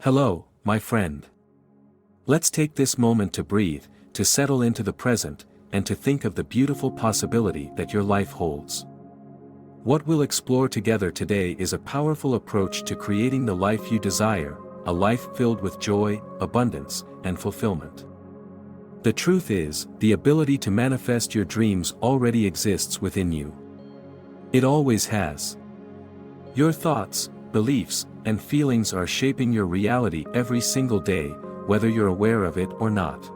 Hello, my friend. Let's take this moment to breathe, to settle into the present, and to think of the beautiful possibility that your life holds. What we'll explore together today is a powerful approach to creating the life you desire, a life filled with joy, abundance, and fulfillment. The truth is, the ability to manifest your dreams already exists within you. It always has. Your thoughts, beliefs, and feelings are shaping your reality every single day, whether you're aware of it or not.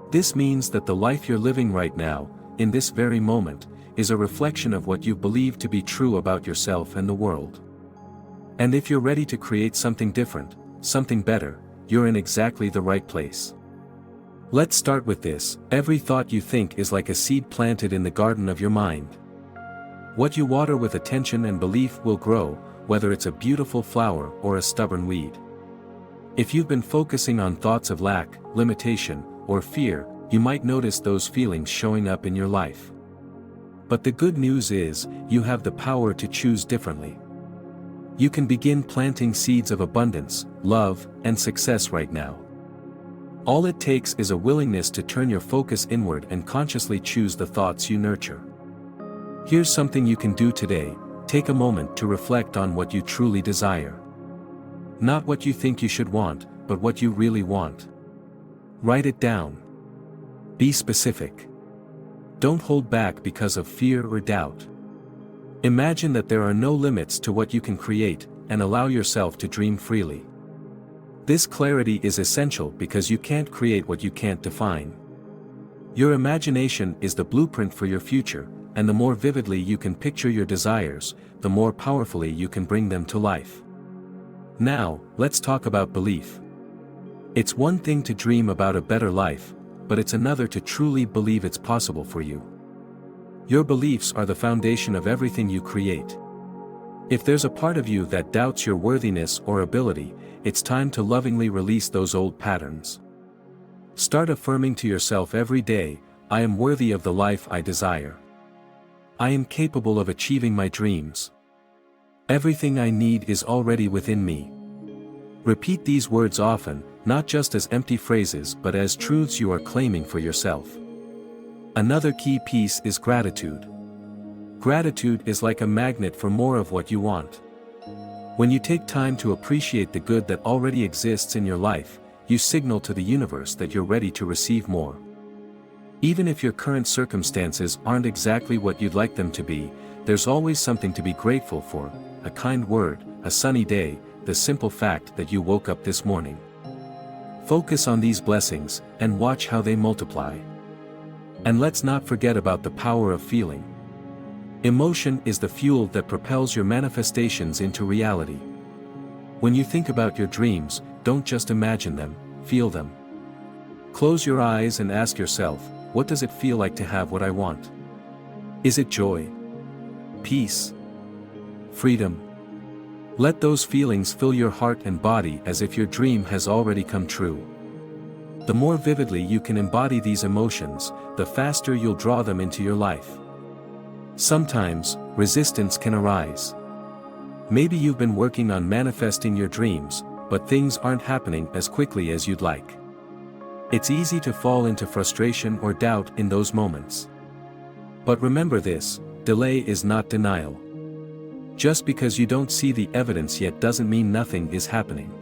This means that the life you're living right now, in this very moment, is a reflection of what you believe to be true about yourself and the world. And if you're ready to create something different, something better, you're in exactly the right place. Let's start with this: every thought you think is like a seed planted in the garden of your mind. What you water with attention and belief will grow, whether it's a beautiful flower or a stubborn weed. If you've been focusing on thoughts of lack, limitation, or fear, you might notice those feelings showing up in your life. But the good news is, you have the power to choose differently. You can begin planting seeds of abundance, love, and success right now. All it takes is a willingness to turn your focus inward and consciously choose the thoughts you nurture. Here's something you can do today: take a moment to reflect on what you truly desire. Not what you think you should want, but what you really want. Write it down. Be specific. Don't hold back because of fear or doubt. Imagine that there are no limits to what you can create, and allow yourself to dream freely. This clarity is essential because you can't create what you can't define. Your imagination is the blueprint for your future, and the more vividly you can picture your desires, the more powerfully you can bring them to life. Now, let's talk about belief. It's one thing to dream about a better life, but it's another to truly believe it's possible for you. Your beliefs are the foundation of everything you create. If there's a part of you that doubts your worthiness or ability, it's time to lovingly release those old patterns. Start affirming to yourself every day: I am worthy of the life I desire. I am capable of achieving my dreams. Everything I need is already within me. Repeat these words often, not just as empty phrases but as truths you are claiming for yourself. Another key piece is gratitude. Gratitude is like a magnet for more of what you want. When you take time to appreciate the good that already exists in your life, you signal to the universe that you're ready to receive more. Even if your current circumstances aren't exactly what you'd like them to be, there's always something to be grateful for: a kind word, a sunny day, the simple fact that you woke up this morning. Focus on these blessings, and watch how they multiply. And let's not forget about the power of feeling. Emotion is the fuel that propels your manifestations into reality. When you think about your dreams, don't just imagine them, feel them. Close your eyes and ask yourself, what does it feel like to have what I want? Is it joy? Peace? Freedom? Let those feelings fill your heart and body as if your dream has already come true. The more vividly you can embody these emotions, the faster you'll draw them into your life. Sometimes, resistance can arise. Maybe you've been working on manifesting your dreams, but things aren't happening as quickly as you'd like. It's easy to fall into frustration or doubt in those moments. But remember this: delay is not denial. Just because you don't see the evidence yet doesn't mean nothing is happening.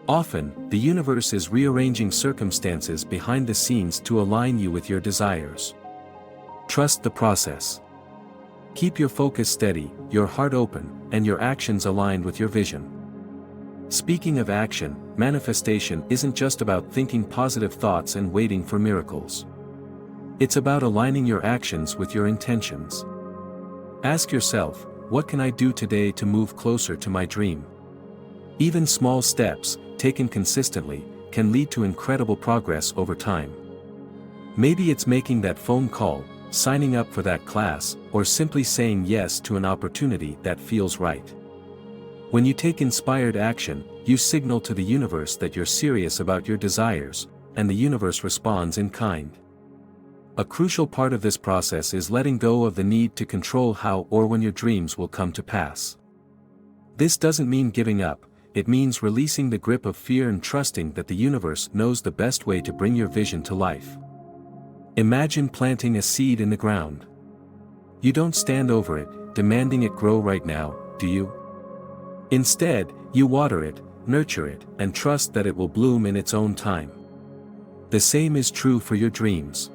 Often, the universe is rearranging circumstances behind the scenes to align you with your desires. Trust the process. Keep your focus steady, your heart open, and your actions aligned with your vision. Speaking of action, manifestation isn't just about thinking positive thoughts and waiting for miracles. It's about aligning your actions with your intentions. Ask yourself, what can I do today to move closer to my dream? Even small steps, taken consistently, can lead to incredible progress over time. Maybe it's making that phone call, signing up for that class, or simply saying yes to an opportunity that feels right. When you take inspired action, you signal to the universe that you're serious about your desires, and the universe responds in kind. A crucial part of this process is letting go of the need to control how or when your dreams will come to pass. This doesn't mean giving up, it means releasing the grip of fear and trusting that the universe knows the best way to bring your vision to life. Imagine planting a seed in the ground. You don't stand over it, demanding it grow right now, do you? Instead, you water it, nurture it, and trust that it will bloom in its own time. The same is true for your dreams.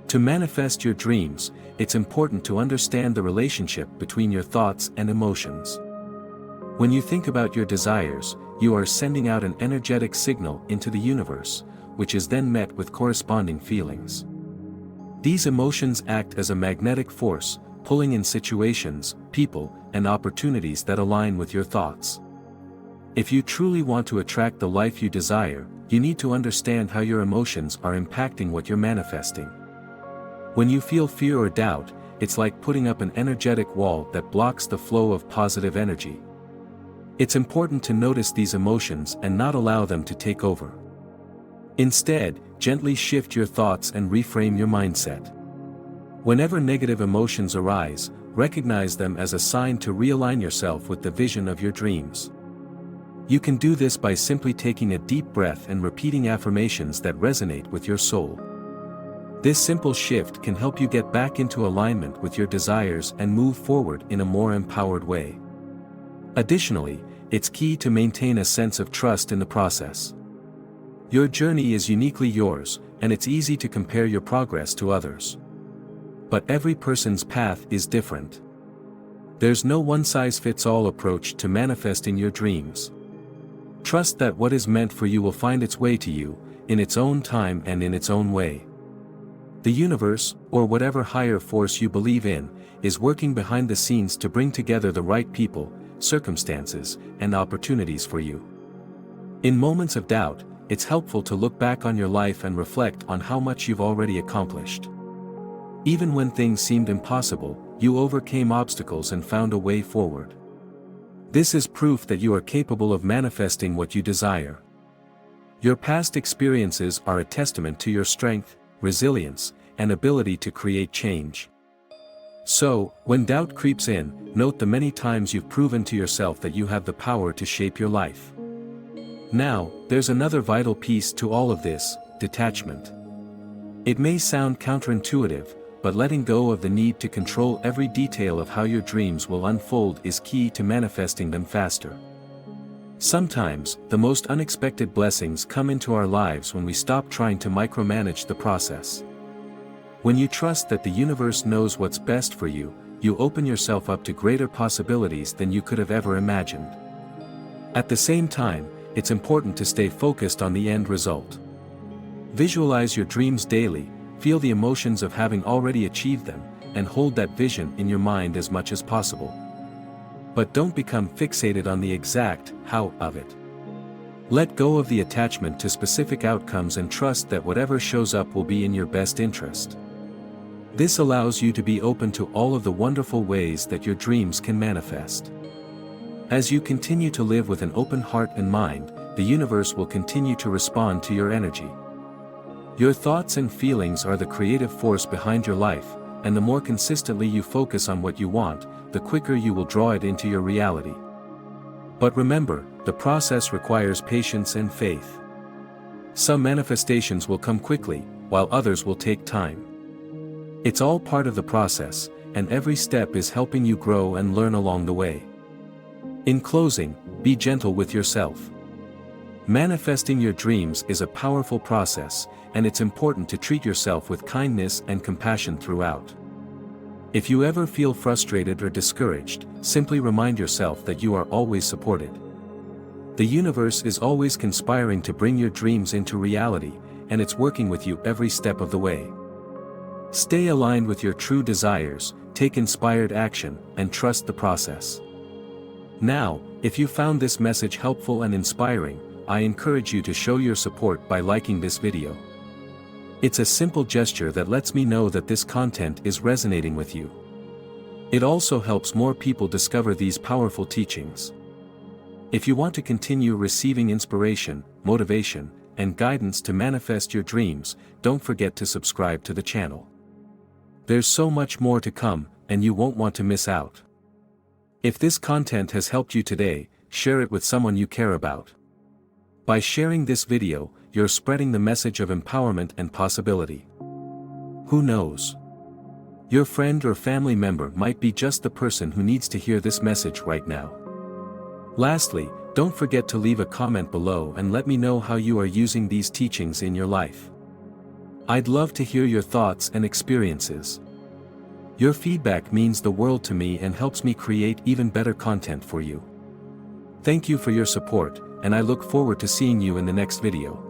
To manifest your dreams, it's important to understand the relationship between your thoughts and emotions. When you think about your desires, you are sending out an energetic signal into the universe, which is then met with corresponding feelings. These emotions act as a magnetic force, pulling in situations, people, and opportunities that align with your thoughts. If you truly want to attract the life you desire, you need to understand how your emotions are impacting what you're manifesting. When you feel fear or doubt, it's like putting up an energetic wall that blocks the flow of positive energy. It's important to notice these emotions and not allow them to take over. Instead, gently shift your thoughts and reframe your mindset. Whenever negative emotions arise, recognize them as a sign to realign yourself with the vision of your dreams. You can do this by simply taking a deep breath and repeating affirmations that resonate with your soul. This simple shift can help you get back into alignment with your desires and move forward in a more empowered way. Additionally, it's key to maintain a sense of trust in the process. Your journey is uniquely yours, and it's easy to compare your progress to others. But every person's path is different. There's no one-size-fits-all approach to manifesting your dreams. Trust that what is meant for you will find its way to you, in its own time and in its own way. The universe, or whatever higher force you believe in, is working behind the scenes to bring together the right people, circumstances, and opportunities for you. In moments of doubt, it's helpful to look back on your life and reflect on how much you've already accomplished. Even when things seemed impossible, you overcame obstacles and found a way forward. This is proof that you are capable of manifesting what you desire. Your past experiences are a testament to your strength, resilience, and ability to create change. So, when doubt creeps in, note the many times you've proven to yourself that you have the power to shape your life. Now, there's another vital piece to all of this: detachment. It may sound counterintuitive, but letting go of the need to control every detail of how your dreams will unfold is key to manifesting them faster. Sometimes, the most unexpected blessings come into our lives when we stop trying to micromanage the process. When you trust that the universe knows what's best for you, you open yourself up to greater possibilities than you could have ever imagined. At the same time, it's important to stay focused on the end result. Visualize your dreams daily, feel the emotions of having already achieved them, and hold that vision in your mind as much as possible. But don't become fixated on the exact how of it. Let go of the attachment to specific outcomes and trust that whatever shows up will be in your best interest. This allows you to be open to all of the wonderful ways that your dreams can manifest. As you continue to live with an open heart and mind, the universe will continue to respond to your energy. Your thoughts and feelings are the creative force behind your life, and the more consistently you focus on what you want, the quicker you will draw it into your reality. But remember, the process requires patience and faith. Some manifestations will come quickly, while others will take time. It's all part of the process, and every step is helping you grow and learn along the way. In closing, be gentle with yourself. Manifesting your dreams is a powerful process, and it's important to treat yourself with kindness and compassion throughout. If you ever feel frustrated or discouraged, simply remind yourself that you are always supported. The universe is always conspiring to bring your dreams into reality, and it's working with you every step of the way. Stay aligned with your true desires, take inspired action, and trust the process. Now, if you found this message helpful and inspiring, I encourage you to show your support by liking this video. It's a simple gesture that lets me know that this content is resonating with you. It also helps more people discover these powerful teachings. If you want to continue receiving inspiration, motivation, and guidance to manifest your dreams, don't forget to subscribe to the channel. There's so much more to come, and you won't want to miss out. If this content has helped you today, share it with someone you care about. By sharing this video, you're spreading the message of empowerment and possibility. Who knows? Your friend or family member might be just the person who needs to hear this message right now. Lastly, don't forget to leave a comment below and let me know how you are using these teachings in your life. I'd love to hear your thoughts and experiences. Your feedback means the world to me and helps me create even better content for you. Thank you for your support, and I look forward to seeing you in the next video.